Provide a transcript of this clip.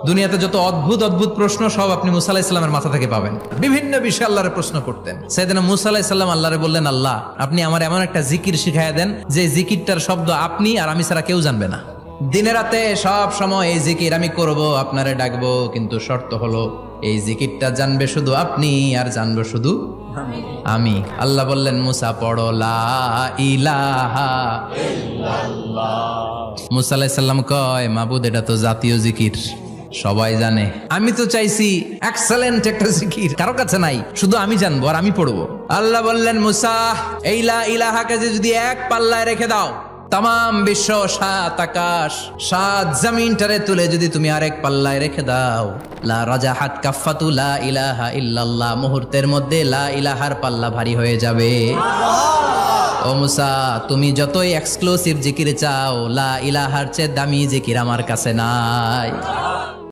দুনিয়াতে যত অদ্ভুত অদ্ভুত প্রশ্ন সব আপনি মুসা আলাইহিস সালামের মাথা থেকে পাবেন। বিভিন্ন বিষয়ে আল্লাহরে প্রশ্ন করতেন। সাইয়েদনা মুসা আলাইহিস সালাম আল্লাহরে বললেন, আল্লাহ আপনি আমার এমন একটা জিকির শিখাইয়া দেন যে জিকিরটার শব্দ আপনি আর আমি ছাড়া কেউ জানবে না। দিনে রাতে সব সময় এই জিকির আমি করব, আপনারে ডাকবো, কিন্তু শর্ত হলো এই জিকিরটা জানবে শুধু আপনি আর জানবো শুধু আমি। আল্লাহ বললেন, মুসা পড়ো লা ইলাহা ইল্লাল্লাহ। মুসা আলাইহিস সালাম কয়, মাবুদ এটা তো জাতীয় জিকির, সবাই জানে। আমি তো চাইছি এক্সেলেন্ট একটা জিকির, কারো কাছে নাই, শুধু আমি জানবো আর আমি পড়বো। আল্লাহ বললেন, মুসা এই লা ইলাহাকে যদি এক পাল্লায় রেখে দাও, তাম বিশ্ব, 7 আকাশ 7 জমিনটারে তুলে যদি তুমি আরেক পাল্লায় রেখে দাও, লা রাজাহাত কাফাতু লা ইলাহা ইল্লাল্লাহ, মুহূর্তের মধ্যে লা ইলাহার পাল্লা ভারী হয়ে যাবে। ও মুসা, তুমি যতই এক্সক্লুসিভ জিকির চাও, লা ইলাহার চেয়ে দামি জিকির আমার কাছে নাই।